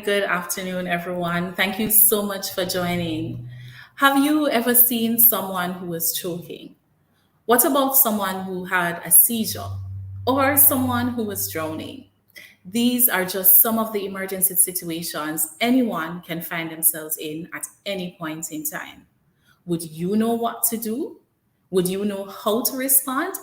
good afternoon, everyone. Thank you so much for joining. Have you ever seen someone who was choking? What about someone who had a seizure or someone who was drowning? These are just some of the emergency situations anyone can find themselves in at any point in time. Would you know what to do? Would you know how to respond?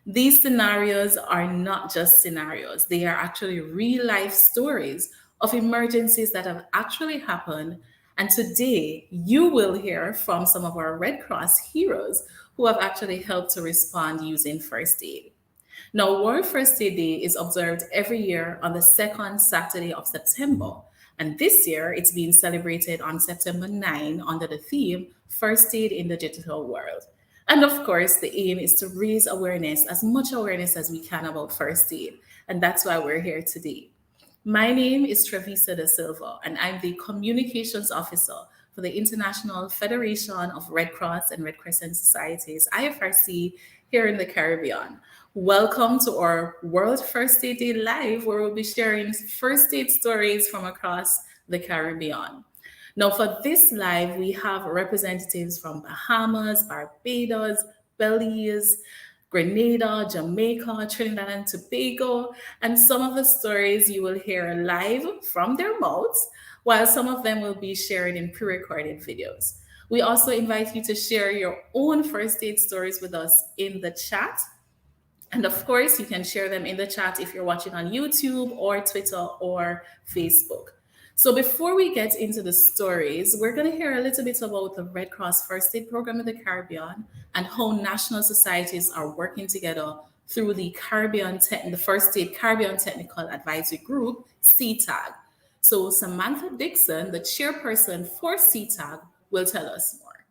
These scenarios are not just scenarios, they are actually real life stories of emergencies that have actually happened. And today, you will hear from some of our Red Cross heroes who have actually helped to respond using first aid. Now, World First Aid Day is observed every year on the second Saturday of September. And this year, it's being celebrated on September 9 under the theme First Aid in the Digital World. And of course, the aim is to raise awareness, as much awareness as we can about first aid. And that's why we're here today. My name is Trevisa da Silva, and I'm the Communications Officer for the International Federation of Red Cross and Red Crescent Societies, IFRC, here in the Caribbean. Welcome to our World First Aid Day Live, where we'll be sharing first aid stories from across the Caribbean. Now, for this live, we have representatives from Bahamas, Barbados, Belize, Grenada, Jamaica, Trinidad and Tobago, and some of the stories you will hear live from their mouths, while some of them will be shared in pre-recorded videos. We also invite you to share your own first aid stories with us in the chat. And of course, you can share them in the chat if you're watching on YouTube or Twitter or Facebook. So before we get into the stories, we're going to hear a little bit about the Red Cross First Aid Program in the Caribbean and how national societies are working together through the the First Aid Caribbean Technical Advisory Group, CTAG. So Samantha Dixon, the chairperson for CTAG, will tell us more.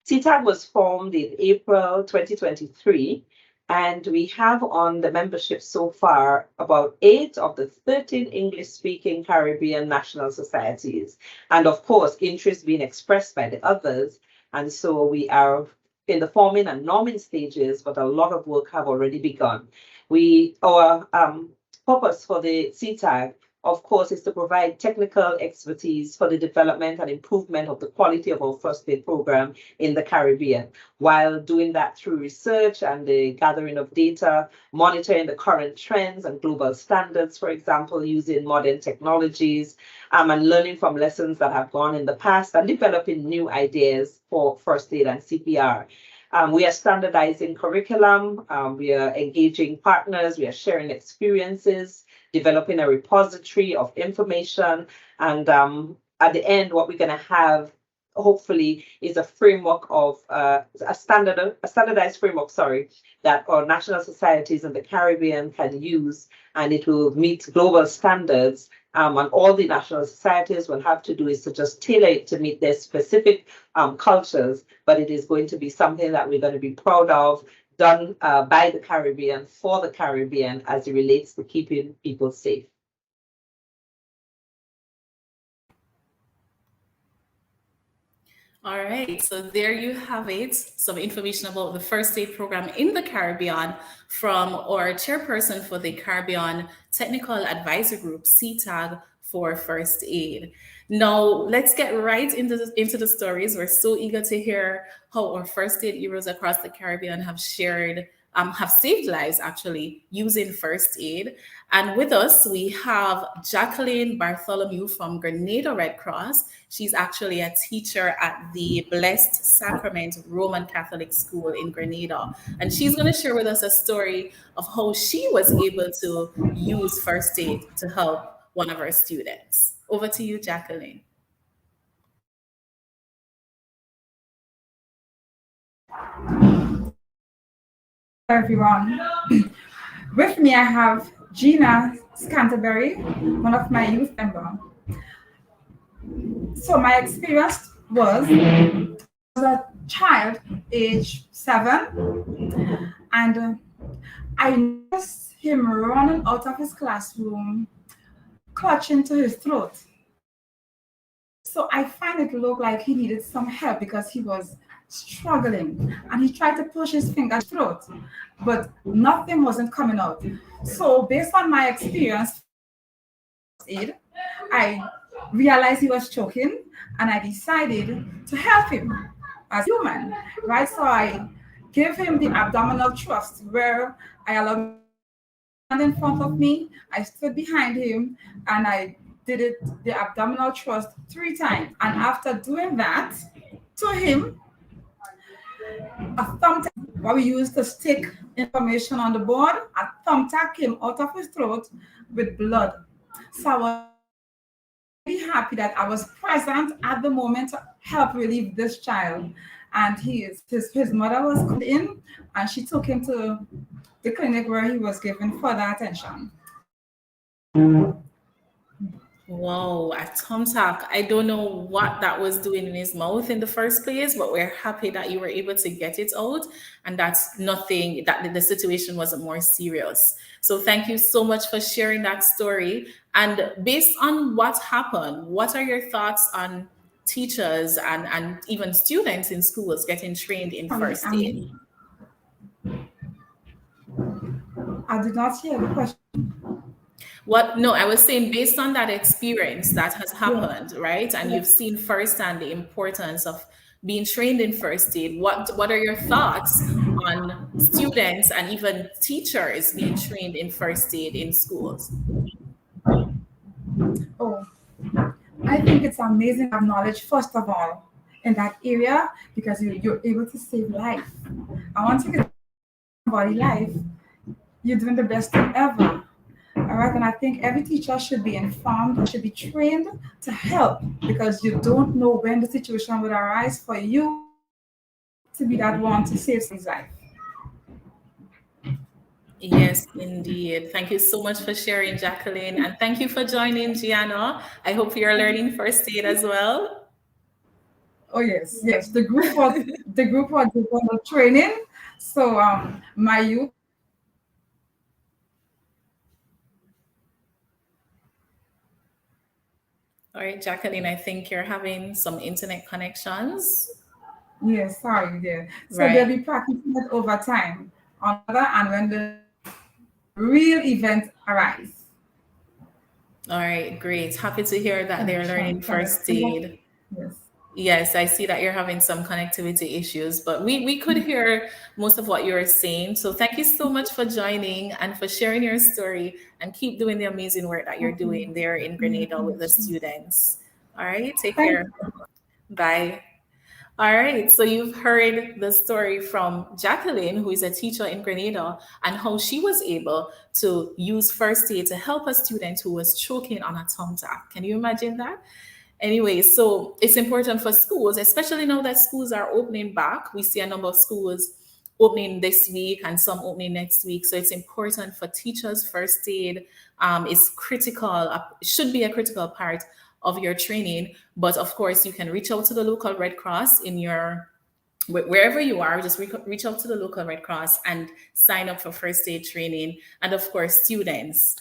CTAG was formed in April 2023. And we have on the membership so far about 8 of the 13 English-speaking Caribbean national societies. And of course, interest being expressed by the others. And so we are in the forming and norming stages, but a lot of work have already begun. Our purpose for the CTAG, of course, is to provide technical expertise for the development and improvement of the quality of our first aid program in the Caribbean, while doing that through research and the gathering of data, monitoring the current trends and global standards, for example, using modern technologies, and learning from lessons that have gone in the past and developing new ideas for first aid and CPR. We are standardizing curriculum, we are engaging partners, we are sharing experiences, developing a repository of information, and at the end, what we're going to have, hopefully, is a framework of a standardized framework, that our national societies in the Caribbean can use, and it will meet global standards. And all the national societies will have to do is to just tailor it to meet their specific cultures, but it is going to be something that we're going to be proud of, done by the Caribbean, for the Caribbean, as it relates to keeping people safe. All right, so there you have it, some information about the first aid program in the Caribbean from our chairperson for the Caribbean Technical Advisory Group, CTAG, for first aid. Now, let's get right into the stories. We're so eager to hear how our first aid heroes across the Caribbean have saved lives actually using first aid. And with us, we have Jacqueline Bartholomew from Grenada Red Cross. She's actually a teacher at the Blessed Sacrament Roman Catholic School in Grenada. And she's going to share with us a story of how she was able to use first aid to help one of her students. Over to you, Jacqueline. Everyone. With me, I have Gina Scanterbury, one of my youth members. So my experience was a child, age 7, and I noticed him running out of his classroom, clutching to his throat. So I find it looked like he needed some help because he was struggling, and he tried to push his finger throat, but nothing wasn't coming out. So based on my experience, I realized he was choking, and I decided to help him as human, right? So I gave him the abdominal thrust where I allowed him to stand in front of me. I stood behind him and I did the abdominal thrust 3 times. And after doing that to him, a thumbtack, what we used to stick information on the board, a thumbtack came out of his throat with blood. So I was really happy that I was present at the moment to help relieve this child. And his mother was called in and she took him to the clinic where he was given further attention. Wow, a thumbtack. I don't know what that was doing in his mouth in the first place, but we're happy that you were able to get it out and that's nothing, that the situation wasn't more serious. So thank you so much for sharing that story. And based on what happened, what are your thoughts on teachers and even students in schools getting trained in first aid? I did not hear the question. What? No, I was saying based on that experience that has happened, right? And you've seen firsthand the importance of being trained in first aid. What are your thoughts on students and even teachers being trained in first aid in schools? Oh, I think it's amazing to have knowledge, first of all, in that area because you're able to save life. I want to get somebody's life. You're doing the best thing ever. All right, and I think every teacher should be informed, should be trained to help because you don't know when the situation will arise for you to be that one to save someone's life. Yes, indeed. Thank you so much for sharing, Jacqueline. And thank you for joining, Gianna. I hope you're learning first aid as well. Oh yes, yes. The group was doing the training. So my youth. All right, Jacqueline, I think you're having some internet connections. Yes, sorry there. So Right. they'll be practicing it over time on other and when the real event arrives. All right, great. Happy to hear that they're learning first aid. Yes. Yes, I see that you're having some connectivity issues, but we could hear most of what you were saying. So thank you so much for joining and for sharing your story and keep doing the amazing work that you're doing there in Grenada with the students. All right, take care. Bye. All right, so you've heard the story from Jacqueline, who is a teacher in Grenada, and how she was able to use first aid to help a student who was choking on a thumbtack. Can you imagine that? Anyway, so it's important for schools, especially now that schools are opening back. We see a number of schools opening this week and some opening next week. So it's important for teachers. First aid is critical, should be a critical part of your training. But of course, you can reach out to the local Red Cross in your wherever you are, just reach out to the local Red Cross and sign up for first aid training. And of course, students,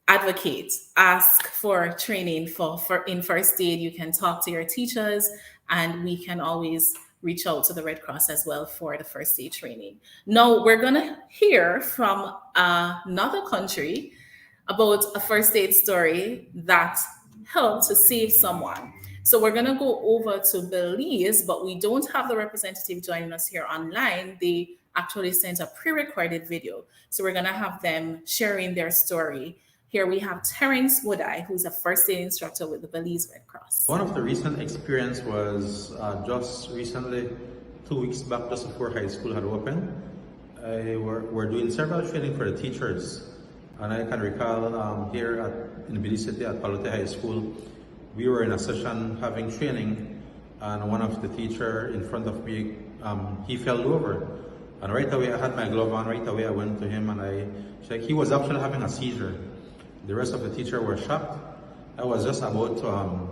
advocate, ask for training for in first aid. You can talk to your teachers and we can always reach out to the Red Cross as well for the first aid training. Now we're gonna hear from another country about a first aid story that helped to save someone. So we're gonna go over to Belize, but we don't have the representative joining us here online. They actually sent a pre-recorded video. So we're gonna have them sharing their story. Here we have Terence Woodeye, who's a first aid instructor with the Belize Red Cross. One of the recent experience was just recently, 2 weeks back, just before high school had opened. We're doing several training for the teachers. And I can recall here in Belize City at Palote High School, we were in a session having training and one of the teacher in front of me, he fell over. And right away, I had my glove on, right away I went to him and I checked. He was actually having a seizure. The rest of the teacher were shocked. I was just about to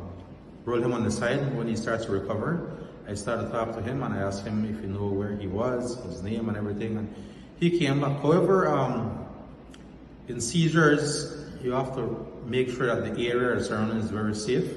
roll him on the side when he starts to recover. I started to talk to him and I asked him if he knew where he was, his name and everything. And he came back. However, in seizures, you have to make sure that the area or surrounding is very safe.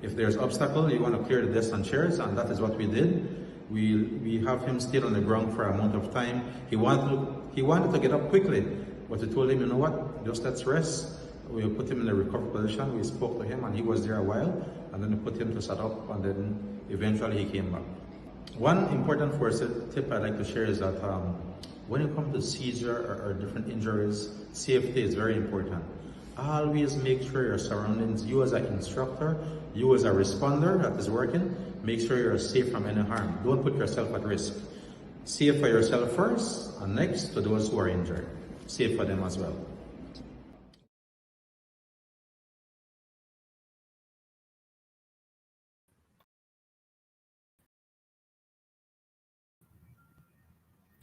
If there's obstacle, you want to clear the desks and chairs, and that is what we did. We have him stay on the ground for a amount of time. He wanted to get up quickly, but we told him, you know what, just let's rest. We put him in a recovery position. We spoke to him, and he was there a while, and then we put him to set up, and then eventually he came back. One important first tip I'd like to share is that when it comes to seizure or different injuries, safety is very important. Always make sure your surroundings, you as an instructor, you as a responder that is working, make sure you're safe from any harm. Don't put yourself at risk. Safe for yourself first, and next to those who are injured. Safe for them as well.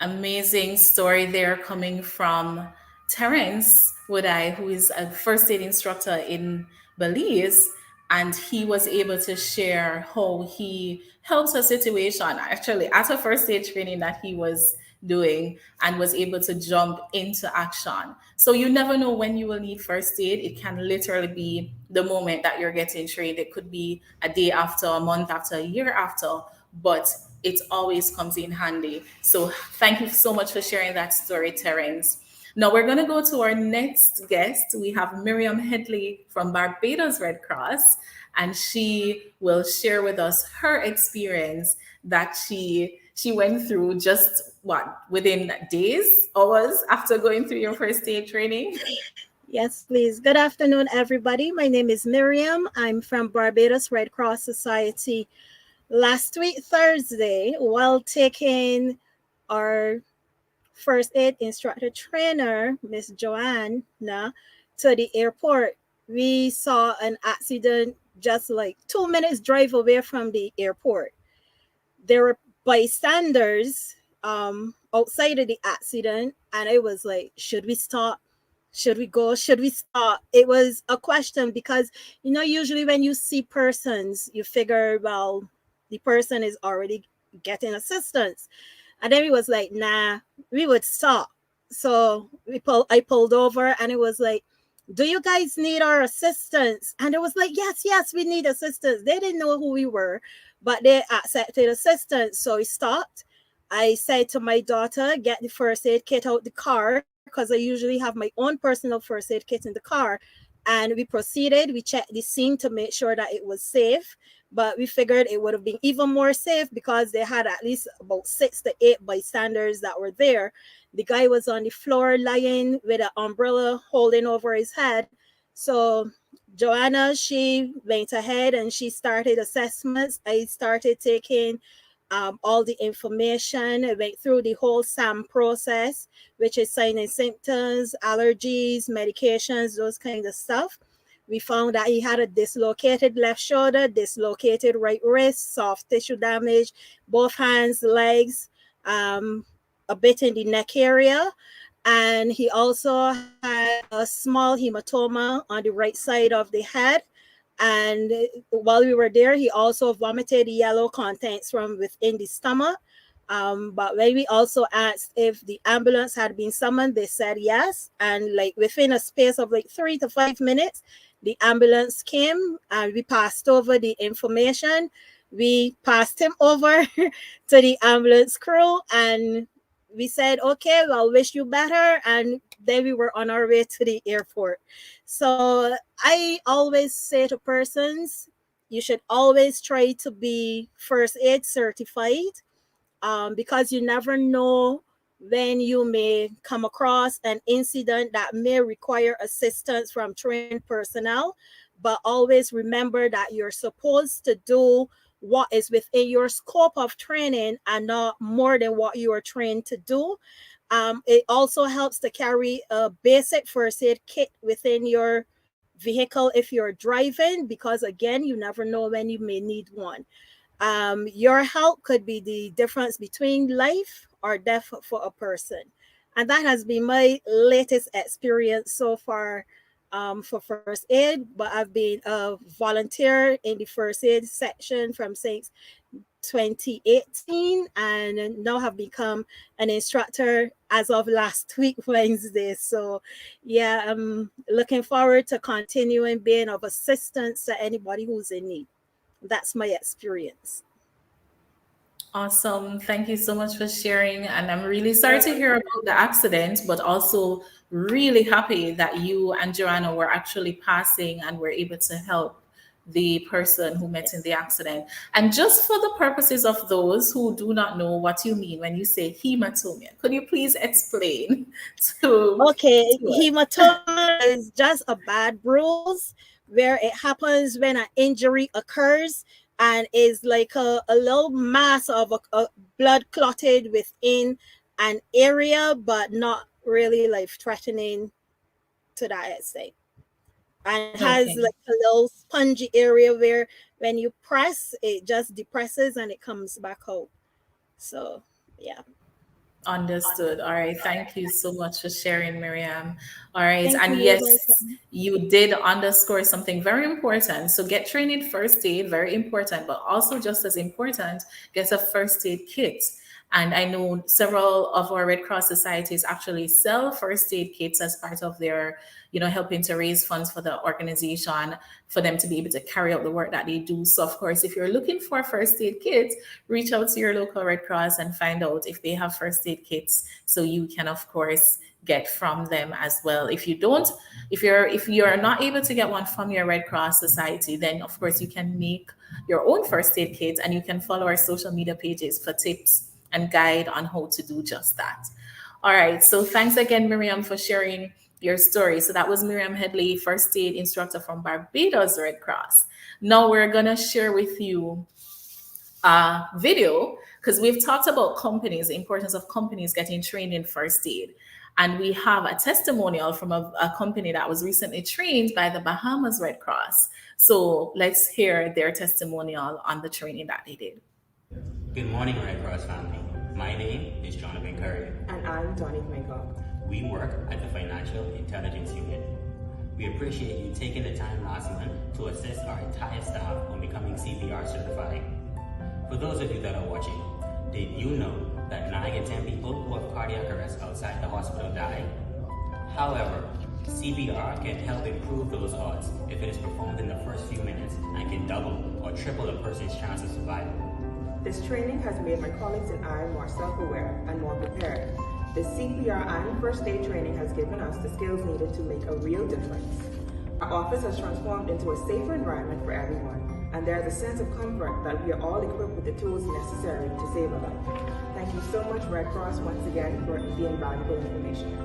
Amazing story there coming from Terence Woodai, who is a first aid instructor in Belize. And he was able to share how he helped a situation actually at a first aid training that he was doing and was able to jump into action. So you never know when you will need first aid. It can literally be the moment that you're getting trained. It could be a day after, a month after, a year after, but it always comes in handy. So thank you so much for sharing that story, Terence. Now we're going to go to our next guest. We have Miriam Headley from Barbados Red Cross, and she will share with us her experience that she went through just what within days, hours after going through your first aid training. Yes, please. Good afternoon, everybody. My name is Miriam. I'm from Barbados Red Cross Society. Last week, Thursday, while taking our first aid instructor trainer, Miss Joanna, to the airport, we saw an accident just like 2 minutes drive away from the airport. There were bystanders outside of the accident, and I was like, should we stop? Should we go? Should we stop? It was a question because, usually when you see persons, you figure, well, the person is already getting assistance. And then he was like, nah, we would stop. So I pulled over, and it was like, do you guys need our assistance? And it was like, yes, we need assistance. They didn't know who we were, but they accepted assistance. So we stopped. I said to my daughter, get the first aid kit out the car, because I usually have my own personal first aid kit in the car. And we proceeded. We checked the scene to make sure that it was safe. But we figured it would have been even more safe because they had at least about 6 to 8 bystanders that were there. The guy was on the floor lying with an umbrella holding over his head. So Joanna, she went ahead and she started assessments. I started taking all the information. I went through the whole SAM process, which is sign and symptoms, allergies, medications, those kind of stuff. We found that he had a dislocated left shoulder, dislocated right wrist, soft tissue damage, both hands, legs, a bit in the neck area. And he also had a small hematoma on the right side of the head. And while we were there, he also vomited yellow contents from within the stomach. But when we also asked if the ambulance had been summoned, they said yes. And like within a space of like 3 to 5 minutes, the ambulance came and we passed over the information. We passed him over to the ambulance crew and we said, okay, well, wish you better. And then we were on our way to the airport. So I always say to persons, you should always try to be first aid certified, because you never know when you may come across an incident that may require assistance from trained personnel. But always remember that you're supposed to do what is within your scope of training and not more than what you are trained to do. It also helps to carry a basic first aid kit within your vehicle if you're driving, because again, you never know when you may need one. Your help could be the difference between life or death for a person. And that has been my latest experience so far for first aid. But I've been a volunteer in the first aid section since 2018 and now have become an instructor as of last week, Wednesday. So yeah, I'm looking forward to continuing being of assistance to anybody who's in need. That's my experience. Awesome. Thank you so much for sharing. And I'm really sorry to hear about the accident, but also really happy that you and Joanna were actually passing and were able to help the person who met in the accident. And just for the purposes of those who do not know what you mean when you say hematoma, could you please explain to, Okay, to us? hematoma is just a bad bruise where it happens when an injury occurs and is like a little mass of a blood clotted within an area, but not really life threatening to that extent. And it has Okay. like a little spongy area where when you press, it just depresses and it comes back out. So, yeah. Understood. All right. Thank you so much for sharing, Miriam. All right. Thank And you. You're yes, welcome. you did underscore something very important. So get trained in first aid, very important, but also just as important, get a first aid kit. And I know several of our Red Cross societies actually sell first aid kits as part of their, helping to raise funds for the organization for them to be able to carry out the work that they do. So, of course, if you're looking for first aid kits, reach out to your local Red Cross and find out if they have first aid kits so you can, of course, get from them as well. If you don't, if you're not able to get one from your Red Cross society, then of course you can make your own first aid kit and you can follow our social media pages for tips and guide on how to do just that. All right. So thanks again, Miriam, for sharing your story. So that was Miriam Headley, first aid instructor from Barbados Red Cross. Now we're gonna share with you video because we've talked about companies, the importance of companies getting trained in first aid. And we have a testimonial from a company that was recently trained by the Bahamas Red Cross. So let's hear their testimonial on the training that they did. Good morning, Red Cross family. My name is Jonathan Curry. And I'm Donnie Michael. We work at the Financial Intelligence Unit. We appreciate you taking the time last month to assist our entire staff on becoming CPR certified. For those of you that are watching, did you know that 9 in 10 people who have cardiac arrest outside the hospital die? However, CPR can help improve those odds if it is performed in the first few minutes and can double or triple a person's chance of survival. This training has made my colleagues and I more self-aware and more prepared. The CPR and first aid training has given us the skills needed to make a real difference. Our office has transformed into a safer environment for everyone, and there is a sense of comfort that we are all equipped with the tools necessary to save a life. Thank you so much, Red Cross, once again for the invaluable information.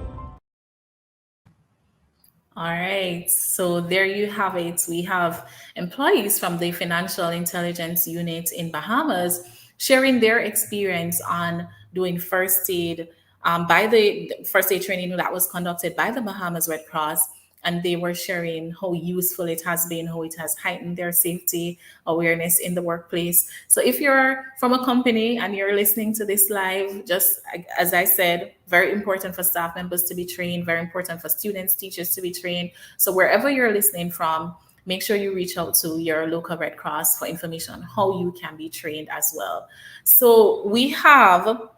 All right, so there you have it. We have employees from the Financial Intelligence Unit in Bahamas sharing their experience on doing first aid by the first aid training that was conducted by the Bahamas Red Cross. And they were sharing how useful it has been, how it has heightened their safety awareness in the workplace. So if you're from a company and you're listening to this live, just as I said, very important for staff members to be trained, very important for students, teachers to be trained. So wherever you're listening from, make sure you reach out to your local Red Cross for information on how you can be trained as well. So we have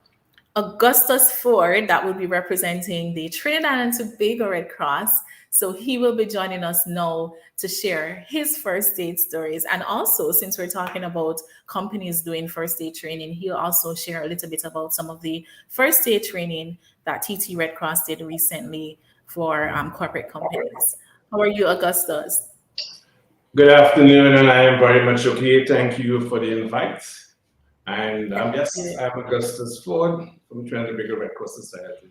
Augustus Ford that will be representing the Trinidad and Tobago Red Cross. So he will be joining us now to share his first aid stories. And also, since we're talking about companies doing first aid training, he'll also share a little bit about some of the first aid training that TT Red Cross did recently for corporate companies. How are you, Augustus? Good afternoon, and I am very much okay. Thank you for the invite. And yes, I'm Augustus Ford from Trinidad and Tobago Red Cross Society.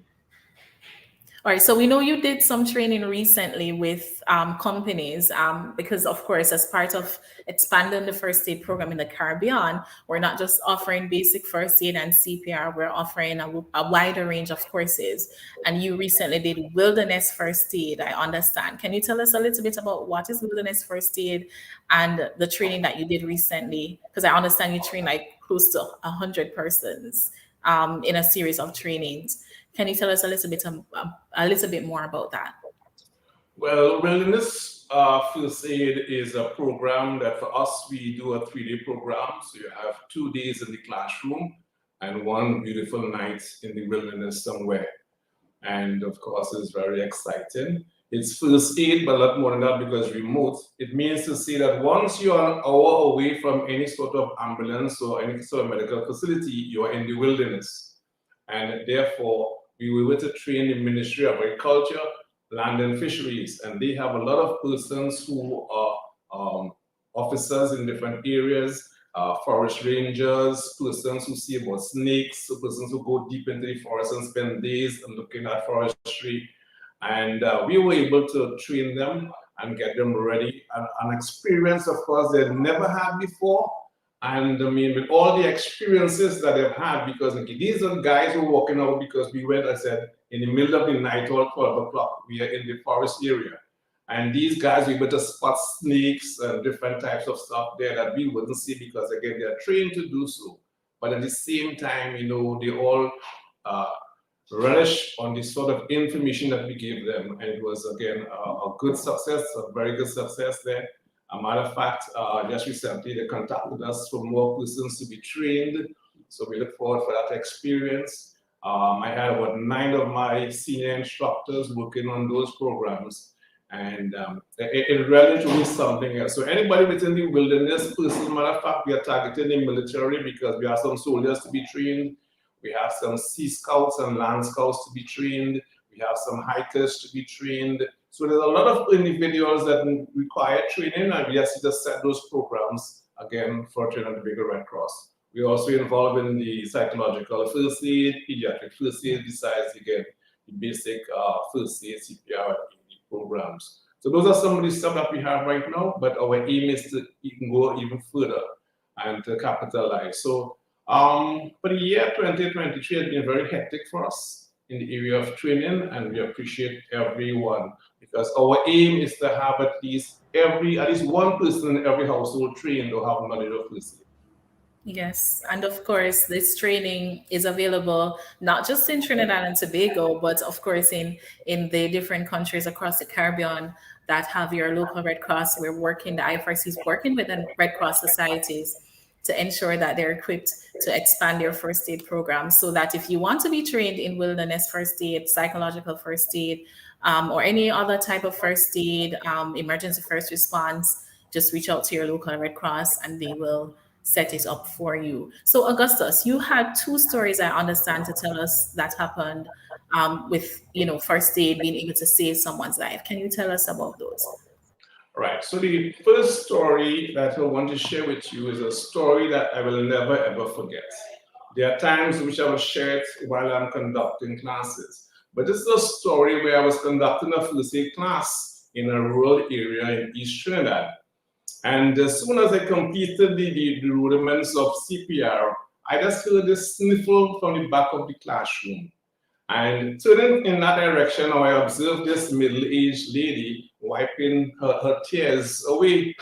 All right, so we know you did some training recently with companies because, of course, as part of expanding the first aid program in the Caribbean, we're not just offering basic first aid and CPR, we're offering a wider range of courses. And you recently did wilderness first aid, I understand. Can you tell us a little bit about what is wilderness first aid and the training that you did recently? Because I understand you trained like close to 100 persons in a series of trainings. Can you tell us a little bit more about that? Well, Wilderness First Aid is a program that for us, we do a 3-day program. So you have 2 days in the classroom and 1 beautiful night in the wilderness somewhere. And of course, it's very exciting. It's first aid, but a lot more than that because remote. It means to say that once you're an hour away from any sort of ambulance or any sort of medical facility, you're in the wilderness. And therefore, we were to train the Ministry of Agriculture, Land and Fisheries, and they have a lot of persons who are officers in different areas, forest rangers, persons who see about snakes, persons who go deep into the forest and spend days looking at forestry. And we were able to train them and get them ready. An experience, of course, they'd never had before. And I mean, with all the experiences that they've had, because these are guys who are walking out because we went, I said, in the middle of the night or 12 o'clock, we are in the forest area. And these guys were able to spot snakes and different types of stuff there that we wouldn't see because, again, they're trained to do so. But at the same time, you know, they all relish on the sort of information that we gave them. And it was, again, a good success, a very good success there. A matter of fact, just recently, they contacted us for more persons to be trained. So we look forward for that experience. I had about 9 of my senior instructors working on those programs. And it really is something else. So anybody within the wilderness, person, matter of fact, we are targeting the military because we have some soldiers to be trained. We have some Sea Scouts and Land Scouts to be trained. We have some hikers to be trained. So there's a lot of individuals that require training, and we have to just set those programs, again, for Trinidad and Tobago Red Cross. We're also involved in the psychological first aid, pediatric first aid, besides, again, the basic first aid, CPR, programs. So those are some of the stuff that we have right now, but our aim is to go even further and to capitalize. So for the year 2023 has been very hectic for us in the area of training, and we appreciate everyone because our aim is to have at least one person in every household trained or have knowledge of first aid. Yes, and of course, this training is available not just in Trinidad and Tobago, but of course in the different countries across the Caribbean that have your local Red Cross. The IFRC is working with the Red Cross societies to ensure that they're equipped to expand their first aid programs, so that if you want to be trained in wilderness first aid, psychological first aid, or any other type of first aid, emergency first response, just reach out to your local Red Cross and they will set it up for you. So Augustus, you had 2 stories I understand to tell us that happened with, you know, first aid being able to save someone's life. Can you tell us about those? Right. So the first story that I want to share with you is a story that I will never ever forget. There are times which I will share it while I'm conducting classes, but this is a story where I was conducting a first aid class in a rural area in East Trinidad. And as soon as I completed the rudiments of CPR, I just heard this sniffle from the back of the classroom. And turning in that direction, I observed this middle-aged lady wiping her tears away.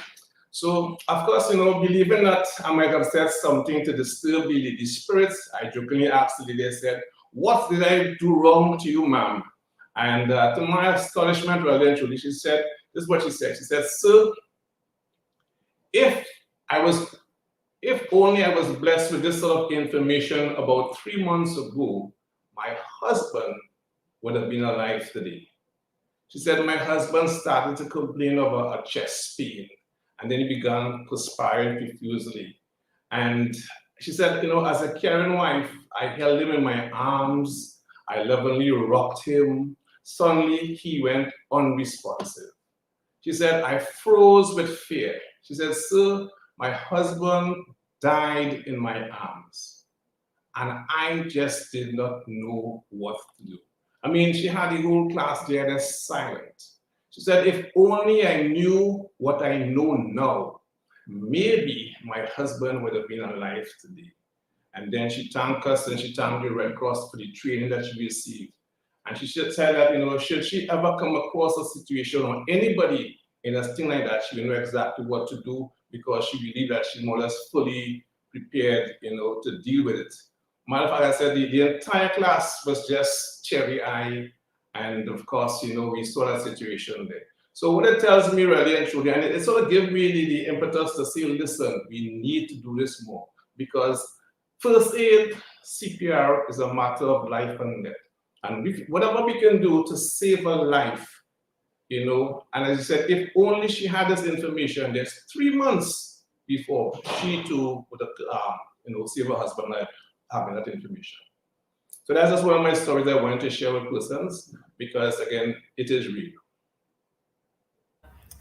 So, of course, you know, believing that I might have said something to disturb the lady's spirits, I jokingly asked the lady, I said, "What did I do wrong to you, ma'am?" And to my astonishment, well, then truly, she said, this is what she said. She said, "Sir, if only I was blessed with this sort of information about 3 months ago, my husband would have been alive today." She said, "My husband started to complain of a chest pain, and then he began perspiring profusely. And she said, you know, as a caring wife, I held him in my arms, I lovingly rocked him. Suddenly, he went unresponsive. She said, I froze with fear. She said, sir, my husband died in my arms, and I just did not know what to do." I mean, she had the whole class there that's silent. She said, if only I knew what I know now, maybe my husband would have been alive today. And then she thanked us and she thanked the Red Cross for the training that she received. And she said that, you know, should she ever come across a situation or anybody in a thing like that, she will know exactly what to do, because she believed that she's more or less fully prepared, you know, to deal with it. Matter of fact, I said the entire class was just cherry-eye, and of course, you know, we saw that situation there. So what it tells me really and truly, and it sort of gives me the impetus to say, listen, we need to do this more, because first aid, CPR is a matter of life and death. And whatever we can do to save a life, you know, and as I said, if only she had this information just 3 months before, she too would have, you know, save her husband life having that information. So that's just one of my stories I wanted to share with persons because, again, it is real.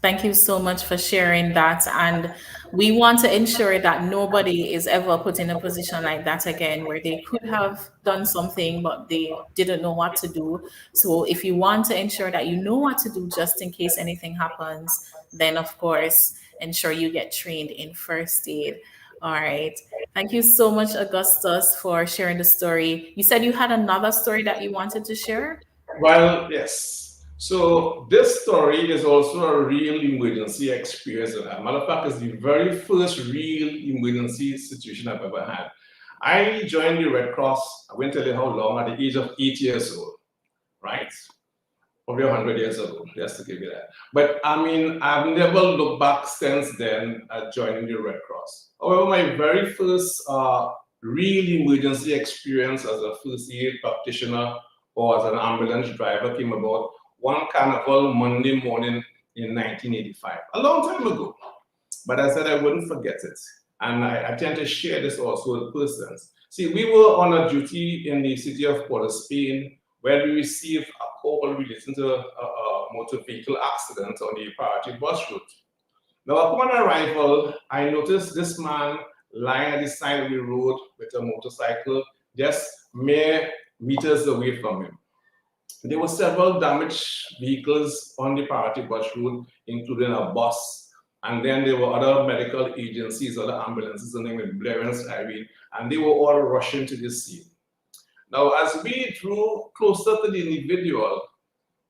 Thank you so much for sharing that. And we want to ensure that nobody is ever put in a position like that again, where they could have done something, but they didn't know what to do. So if you want to ensure that you know what to do just in case anything happens, then of course, ensure you get trained in first aid. All right. Thank you so much, Augustus, for sharing the story. You said you had another story that you wanted to share? Well, yes. So this story is also a real emergency experience. As a matter of fact, it's the very first real emergency situation I've ever had. I joined the Red Cross, I won't tell you how long, at the age of 8 years old, right? Probably 100 years ago, just to give you that. But I mean, I've never looked back since then at joining the Red Cross. However, my very first real emergency experience as a first aid practitioner or as an ambulance driver came about one carnival Monday morning in 1985, a long time ago. But I said I wouldn't forget it. And I tend to share this also with persons. See, we were on a duty in the city of Port of Spain where we received a call relating to a motor vehicle accident on the priority bus route. Now, upon arrival, I noticed this man lying at the side of the road with a motorcycle just mere meters away from him. There were several damaged vehicles on the priority bus route, including a bus. And then there were other medical agencies, other ambulances, and with blaring siren, and they were all rushing to the scene. Now, as we drew closer to the individual,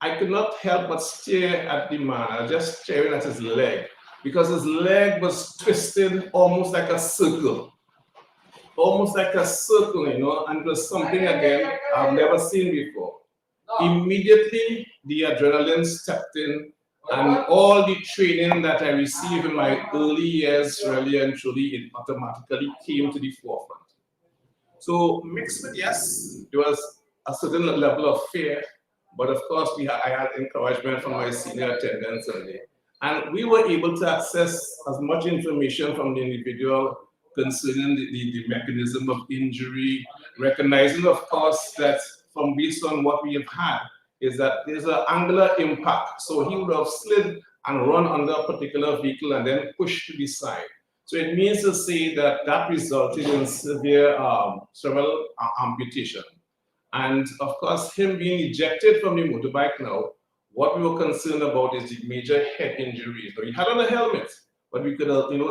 I could not help but stare at the man. I was just staring at his leg because his leg was twisted almost like a circle, you know, and it was something again I've never seen before. Immediately, the adrenaline stepped in, and all the training that I received in my early years, really and truly, it automatically came to the forefront. So mixed with yes, there was a certain level of fear, but of course I had encouragement from my senior attendants early. And we were able to access as much information from the individual concerning the mechanism of injury, recognizing of course that from based on what we have had, is that there's an angular impact. So he would have slid and run under a particular vehicle and then pushed to the side. So it means to say that that resulted in severe cerebral amputation. And of course, him being ejected from the motorbike now, what we were concerned about is the major head injuries. So he had on a helmet, but we could,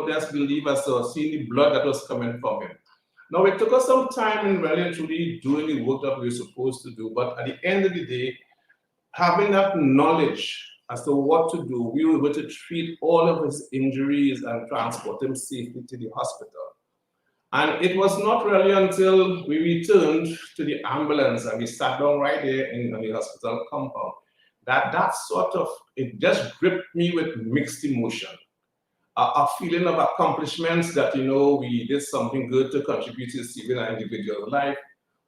just believe us seeing the blood that was coming from him. Now, it took us some time in really and truly doing the work that we were supposed to do, but at the end of the day, having that knowledge as to what to do, we were able to treat all of his injuries and transport him safely to the hospital. And it was not really until we returned to the ambulance and we sat down right there in the hospital compound that sort of, it just gripped me with mixed emotion. A feeling of accomplishments that, we did something good to contribute to saving an individual's life.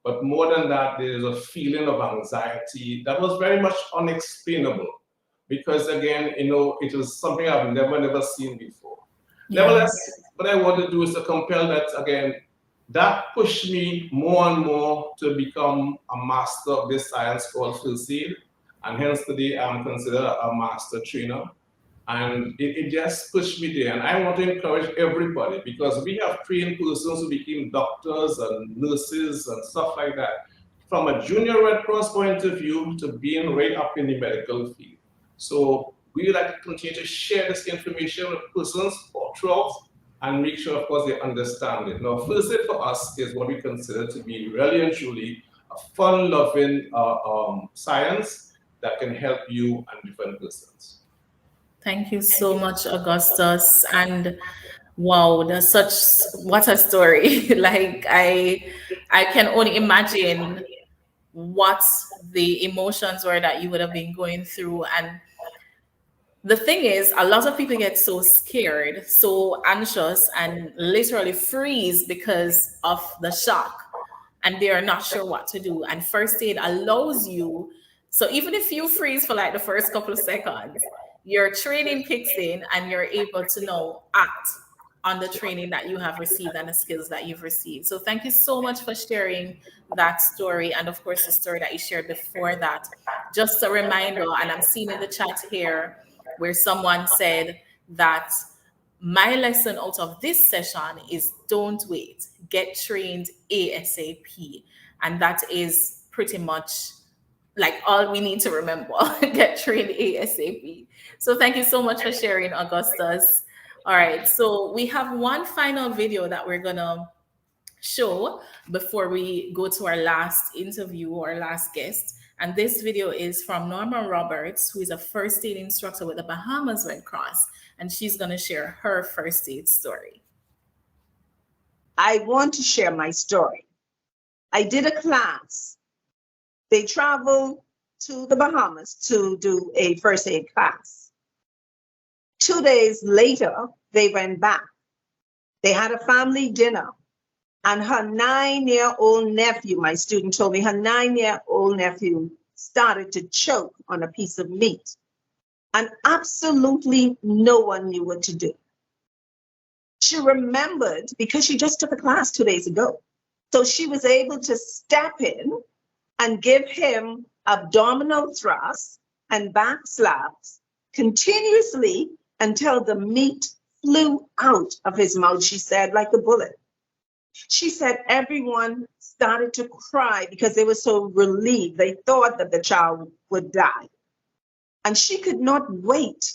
But more than that, there's a feeling of anxiety that was very much unexplainable. Because again, it was something I've never seen before. Yeah. Nevertheless, what I want to do is to compel that again, that pushed me more and more to become a master of this science called first aid. And hence today I'm considered a master trainer. And it just pushed me there. And I want to encourage everybody because we have trained persons who became doctors and nurses and stuff like that. From a junior Red Cross point of view to being right up in the medical field. So we would like to continue to share this information with persons all throughout and make sure, of course, they understand it. Now, first aid for us is what we consider to be really and truly a fun-loving science that can help you and different persons. Thank you so much, Augustus. And wow, what a story. Like I can only imagine what the emotions were that you would have been going through. And the thing is, a lot of people get so scared, so anxious, and literally freeze because of the shock, and they are not sure what to do. And first aid allows you, so even if you freeze for like the first couple of seconds, your training kicks in and you're able to now act on the training that you have received and the skills that you've received. So thank you so much for sharing that story, and of course the story that you shared before that. Just a reminder, and I'm seeing in the chat here where someone said that my lesson out of this session is don't wait, get trained ASAP. And that is pretty much like all we need to remember. Get trained ASAP. So thank you so much for sharing, Augustus. All right, so we have one final video that we're gonna show before we go to our last interview or last guest. And this video is from Norma Roberts, who is a first aid instructor with the Bahamas Red Cross, and she's going to share her first aid story. I want to share my story. I did a class. They traveled to the Bahamas to do a first aid class. 2 days later, they went back. They had a family dinner. And her 9-year-old nephew, my student told me, her 9-year-old nephew started to choke on a piece of meat. And absolutely no one knew what to do. She remembered because she just took a class 2 days ago. So she was able to step in and give him abdominal thrusts and back slaps continuously until the meat flew out of his mouth, she said, like a bullet. She said everyone started to cry because they were so relieved. They thought that the child would die. And she could not wait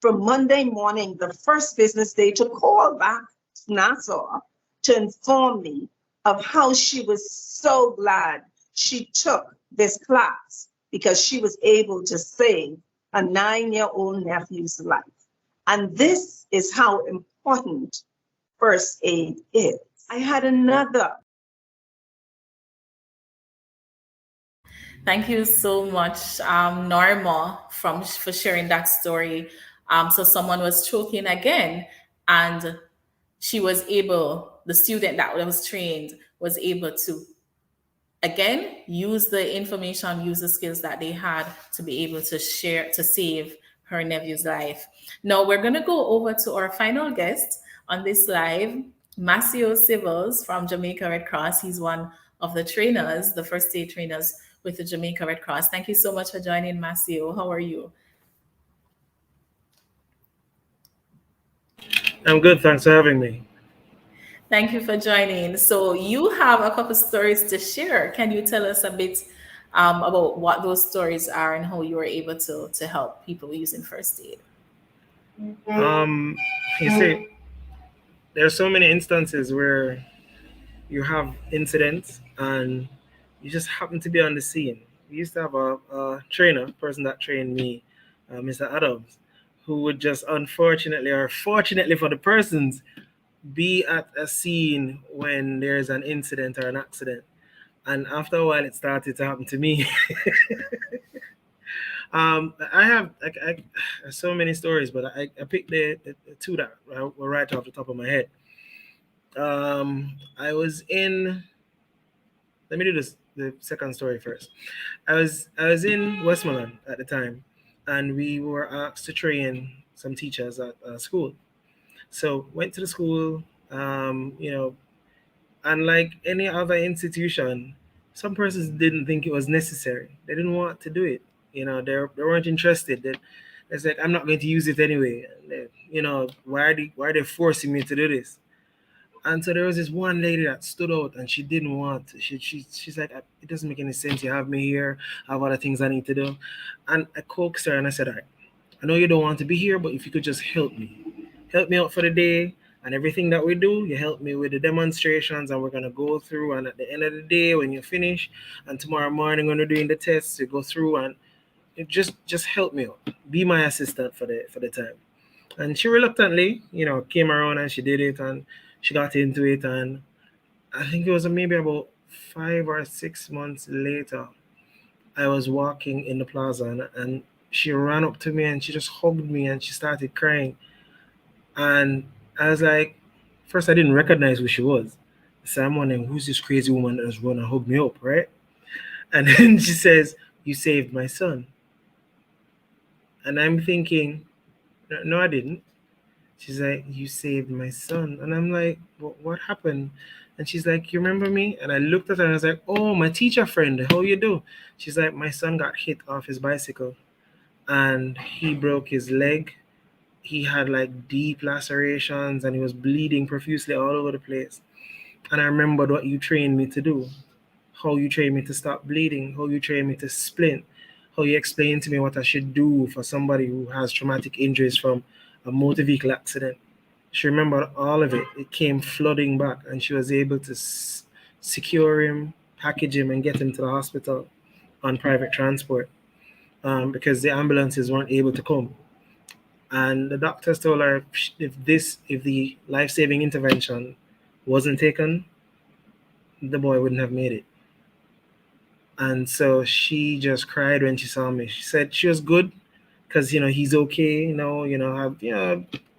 for Monday morning, the first business day, to call back to Nassau to inform me of how she was so glad she took this class because she was able to save a 9-year-old nephew's life. And this is how important first aid is. I had another. Thank you so much, Norma, for sharing that story. So someone was choking again, and she was able, the student that was trained was able to, again, use the information, use the skills that they had to be able to share, to save her nephew's life. Now we're going to go over to our final guest on this live, Macio Civils from Jamaica Red Cross. He's one of the trainers, the first aid trainers with the Jamaica Red Cross. Thank you so much for joining, Macio. How are you? I'm good, thanks for having me. Thank you for joining. So you have a couple stories to share. Can you tell us a bit about what those stories are and how you were able to help people using first aid? You see, there are so many instances where you have incidents and you just happen to be on the scene. We used to have a trainer, person that trained me, Mr. Adams, who would just unfortunately or fortunately for the persons be at a scene when there's an incident or an accident. And after a while, it started to happen to me. I have so many stories, but I picked the two that were right off the top of my head. I was in. Let me do the second story first. I was in Westmoreland at the time, and we were asked to train some teachers at school. So went to the school. Unlike any other institution, some persons didn't think it was necessary. They didn't want to do it. They weren't interested. It's like, I'm not going to use it anyway. Why are they forcing me to do this? And so there was this one lady that stood out, and she didn't want. She's like, it doesn't make any sense. You have me here. I have other things I need to do. And I coaxed her and I said, all right, I know you don't want to be here, but if you could just help me out for the day. And everything that we do, you help me with the demonstrations, and we're going to go through. And at the end of the day, when you finish, and tomorrow morning when we're doing the tests, you go through and it just help me out. Be my assistant for the time. And she reluctantly, came around and she did it, and she got into it. And I think it was maybe about 5 or 6 months later, I was walking in the plaza, and she ran up to me and she just hugged me and she started crying. And I was like, first I didn't recognize who she was. So I'm wondering, who's this crazy woman that was going to hug me up, right? And then she says, you saved my son. And I'm thinking, no, I didn't. She's like, "You saved my son." And I'm like, "What happened?" And she's like, "You remember me?" And I looked at her and I was like, "Oh, my teacher friend, how you do?" She's like, "My son got hit off his bicycle and he broke his leg. He had like deep lacerations and he was bleeding profusely all over the place. And I remembered what you trained me to do, how you trained me to stop bleeding, how you trained me to splint, how you explained to me what I should do for somebody who has traumatic injuries from a motor vehicle accident." She remembered all of it. It came flooding back, and she was able to secure him, package him, and get him to the hospital on private transport because the ambulances weren't able to come. And the doctors told her if the life-saving intervention wasn't taken, the boy wouldn't have made it. And so she just cried when she saw me. She said she was good because he's okay. Have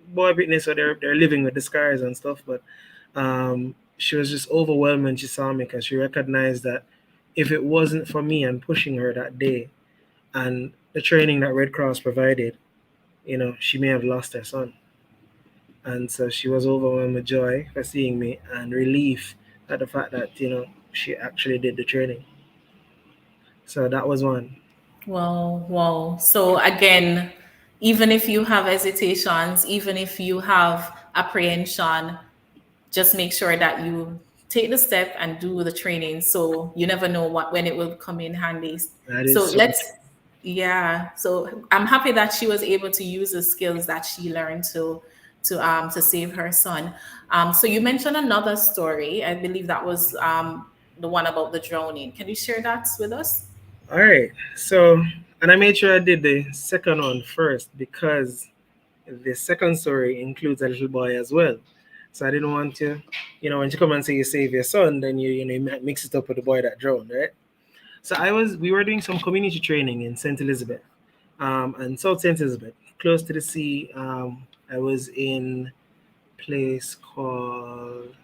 boy witness, so they're living with the scars and stuff. But she was just overwhelmed when she saw me because she recognized that if it wasn't for me and pushing her that day and the training that Red Cross provided, she may have lost her son. And so she was overwhelmed with joy for seeing me and relief at the fact that she actually did the training. So that was one. Wow, wow. So again, even if you have hesitations, even if you have apprehension, just make sure that you take the step and do the training, so you never know when it will come in handy. That So is so true. yeah, so I'm happy that she was able to use the skills that she learned to save her son. So you mentioned another story. I believe that was the one about the drowning. Can you share that with us? All right. So, and I made sure I did the second one first because the second story includes a little boy as well. So I didn't want to, when you come and say you save your son, then you might mix it up with the boy that drowned, right? So we were doing some community training in St. Elizabeth, and South St. Elizabeth, close to the sea. I was in a place called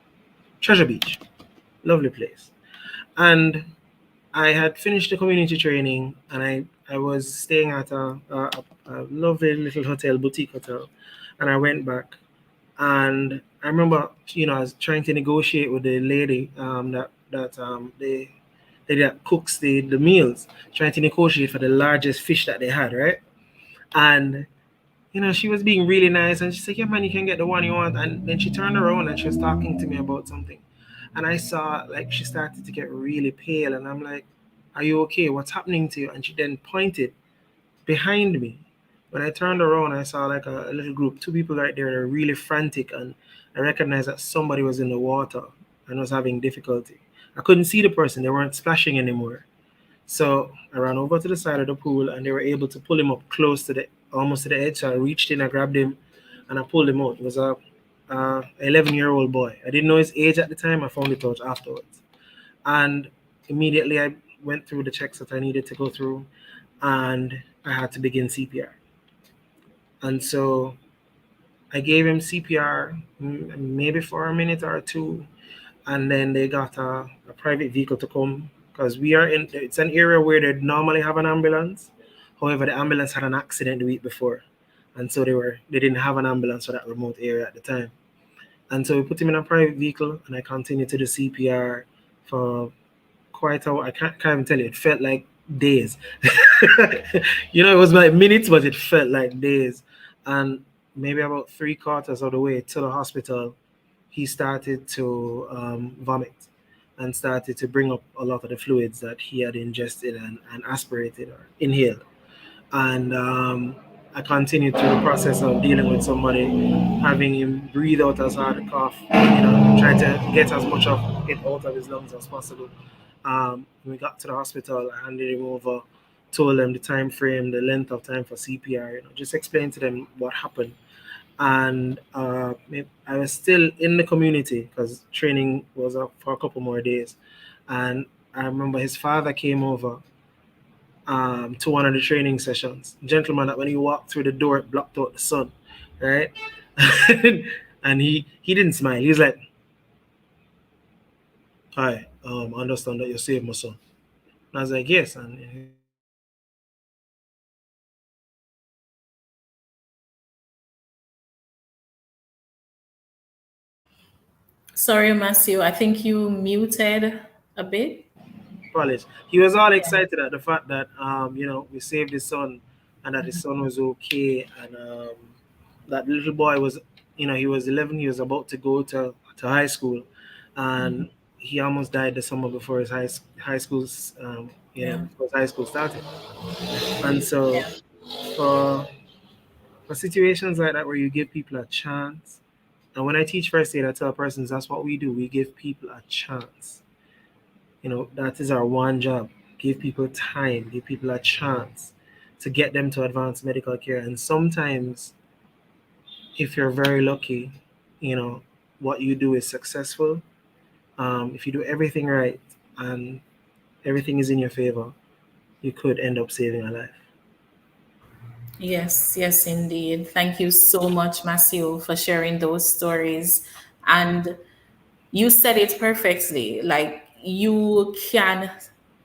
Treasure Beach, lovely place, and I had finished the community training and I was staying at a lovely little hotel, boutique hotel. And I went back and I remember, I was trying to negotiate with the lady the lady that cooks the meals, trying to negotiate for the largest fish that they had, right? And she was being really nice and she said, "Yeah, man, you can get the one you want." And then she turned around and she was talking to me about something. And I saw like she started to get really pale. And I'm like, "Are you okay? What's happening to you?" And she then pointed behind me. When I turned around, I saw like a little group, two people right there. They're really frantic. And I recognized that somebody was in the water and was having difficulty. I couldn't see the person. They weren't splashing anymore. So I ran over to the side of the pool and they were able to pull him up close to the almost to the edge. So I reached in, I grabbed him and I pulled him out. It was a 11-year-old boy. I didn't know his age at the time. I found it out afterwards. And immediately I went through the checks that I needed to go through and I had to begin CPR. And so I gave him CPR maybe for a minute or two, and then they got a private vehicle to come because it's an area where they normally have an ambulance. However, the ambulance had an accident the week before, and so they didn't have an ambulance for that remote area at the time. And so we put him in a private vehicle, and I continued to do CPR for quite a while. I can't even tell you. It felt like days. It was like minutes, but it felt like days. And maybe about three-quarters of the way to the hospital, he started to vomit and started to bring up a lot of the fluids that he had ingested and aspirated or inhaled. And I continued through the process of dealing with somebody, having him breathe out as hard, cough, trying to get as much of it out of his lungs as possible. When we got to the hospital, I handed him over, told them the time frame, the length of time for CPR, just explained to them what happened. And I was still in the community because training was up for a couple more days. And I remember his father came over to one of the training sessions. Gentleman that when he walked through the door, it blocked out the sun, right? And he didn't smile. He was like, "Hi, I understand that you saved my son." And I was like, "Yes." And he said, "Can you tell me what happened?" And I said, "Well, Sorry, Matthew, I think you muted a bit. College. He was all excited at the fact that we saved his son and that his son was okay, and that little boy was, he was 11, he was about to go to high school, and he almost died the summer before his high school Yeah. before his high school started. And so Yeah. for for situations like that where you give people a chance, and when I teach first aid, I tell persons that's what we do. We give people a chance. That is our one job. Give people time, give people a chance to get them to advanced medical care. And sometimes, if you're very lucky, you know, what you do is successful. If you do everything right and everything is in your favor, you could end up saving a life. Yes, yes, indeed. Thank you so much, Matthew, for sharing those stories. And you said it perfectly. Like you can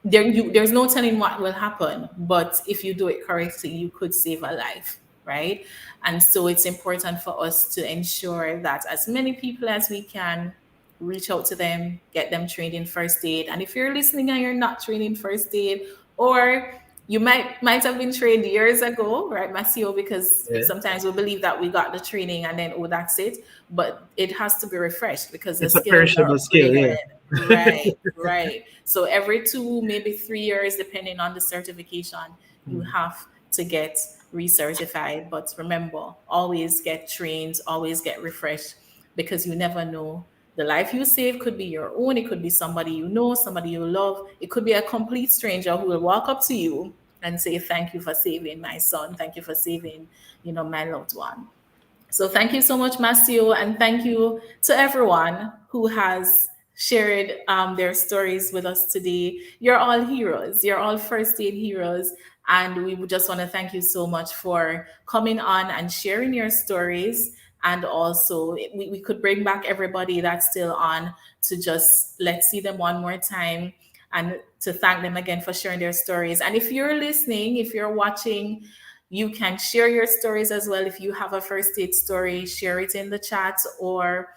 there's no telling what will happen, but if you do it correctly, you could save a life, right? And so it's important for us to ensure that as many people as we can reach out to them, get them trained in first aid. And if you're listening and you're not trained in first aid, or you might have been trained years ago, right, Masio? Because Yeah. sometimes we believe that we got the training and then, oh, that's it. But it has to be refreshed because the It's a skills are perishable skill, upgraded. yeah. Right, right. So every 2, maybe 3 years, depending on the certification, you have to get recertified. But remember, always get trained, always get refreshed, because you never know. The life you save could be your own. It could be somebody you know, somebody you love. It could be a complete stranger who will walk up to you and say, "Thank you for saving my son. Thank you for saving, my loved one." So thank you so much, Matthew, and thank you to everyone who has shared their stories with us today. You're all heroes. You're all first aid heroes. And we would just want to thank you so much for coming on and sharing your stories. And also, we could bring back everybody that's still on to just let's see them one more time and to thank them again for sharing their stories. And if you're listening, if you're watching, you can share your stories as well. If you have a first aid story, share it in the chat or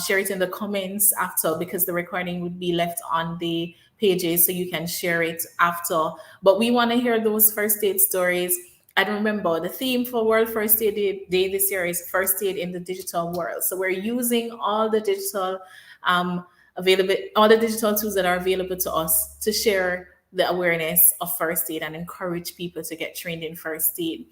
share it in the comments after, because the recording would be left on the pages so you can share it after. But we want to hear those first aid stories. And remember, the theme for World First Aid Day this year is first aid in the digital world. So we're using all the digital all the digital tools that are available to us to share the awareness of first aid and encourage people to get trained in first aid.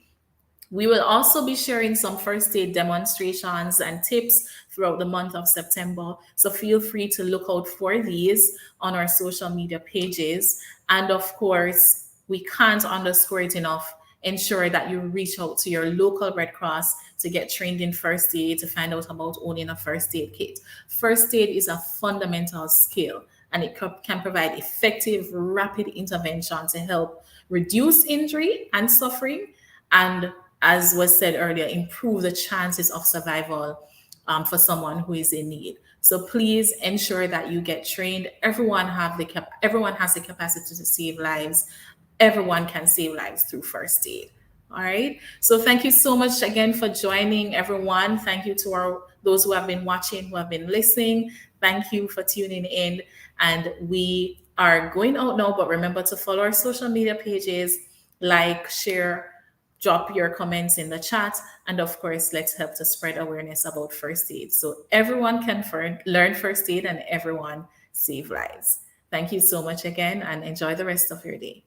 We will also be sharing some first aid demonstrations and tips throughout the month of September. So feel free to look out for these on our social media pages. And of course, we can't underscore it enough. Ensure that you reach out to your local Red Cross to get trained in first aid, to find out about owning a first aid kit. First aid is a fundamental skill and it can provide effective, rapid intervention to help reduce injury and suffering, and as was said earlier, improve the chances of survival for someone who is in need. So please ensure that you get trained. Everyone has the capacity to save lives. Everyone can save lives through first aid. All right. So thank you so much again for joining, everyone. Thank you to those who have been watching, who have been listening. Thank you for tuning in. And we are going out now, but remember to follow our social media pages, like, share, drop your comments in the chat, and of course, let's help to spread awareness about first aid so everyone can learn first aid and everyone save lives. Thank you so much again and enjoy the rest of your day.